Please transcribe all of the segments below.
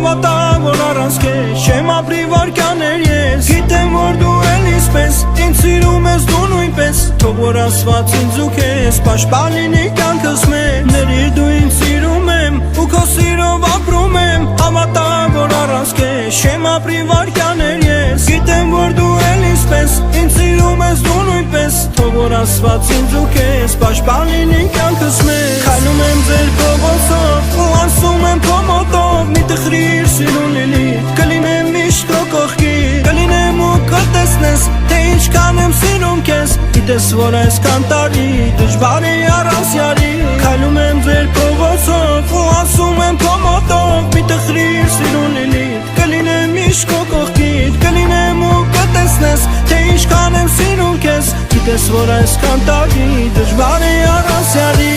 Հավատա, որ առանց քեզ չեմ ապրի վարքյաներ ես Գիտեմ, որ դու էլ իսպես ինձ սիրում ես դու նույնպես Թող որ ասված ինձ ու քեզ պաշտպան լինի կյանքս մեր Ների դու ինձ սիրում եմ ու քո սիրով ապրում եմ Հավատա, որ առանց քեզ չեմ ապրի վարքյաներ ես Գիտեմ, որ դու էլ իսպես ինձ սիրում ես դու նույնպես Թող որ ասված ինձ ու քեզ պաշտպան լինի կյանքս մեր Քայլում եմ ձեր փողոցով ու անցնում եմ քո մոտով Մի տխրիր սիրուն լինի կլինեմ միշտ քո կողքին Կլինեմ ու կտեսնես թե ինչքան եմ սիրում քեզ Գիտես որ այսքան տարի դժվար է առանց յարի Քայլում եմ ձեր փողոցով ու անցնում եմ քո մոտով Մի տխրիր սիրուն լինի կլինեմ միշտ քո կողքին Կլինեմ ու կտեսնես թե ինչքան եմ սիրում քեզ Գիտես որ այսքան տարի դժվար է առանց յարի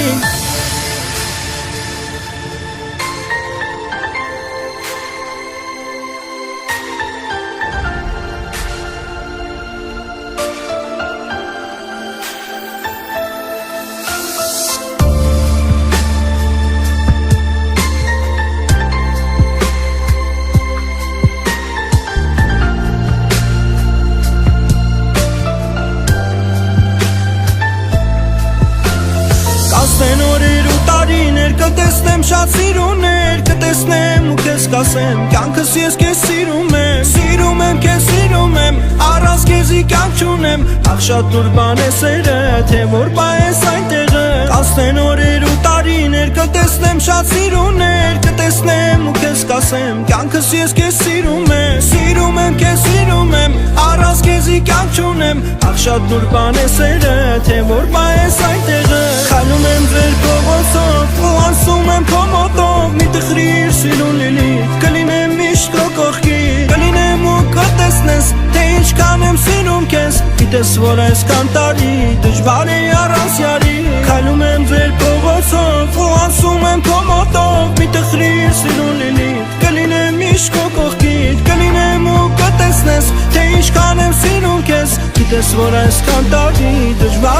Կասեն օրեր ու տարիներ, կտեսնեմ շատ սիրուներ Կտեսնեմ ու քեզ կասեմ, կյանքս ես քեզ սիրում եմ քեզ սիրում եմ, առանց քեզի կյանք չունեմ Ախ շատ նոր բան է սերը, թե որ բա ես այնտեղը Կասեն օրեր ու տարիներ, կտեսնեմ շատ սիրուներ Կտեսնեմ ու քեզ կասեմ, կյանքս ես քեզ սիրում եմ քեզ սիրում եմ, առանց քեզի կյանք չունեմ Ախ շատ նոր բան է սերը, թե որ բա ես այնտեղը Քայլում եմ ձեր փողոցով ու անցնում եմ քո մոտով Մի տխրիր սիրուն լինի կլինեմ միշտ քո կողքին Կլինեմ ու կտեսնես թե ինչքան եմ սիրում քեզ Գիտես որ այսքան տարի դժվար է առանց յարի Քայլում եմ ձեր փողոցով ու անցնում եմ քո մոտով Մի տխրիր սիրուն լինի կլինեմ միշտ քո կողքին Կլինեմ ու կտեսնես թե ինչքան եմ սիրում քեզ Գիտես որ այսքան տարի դժվար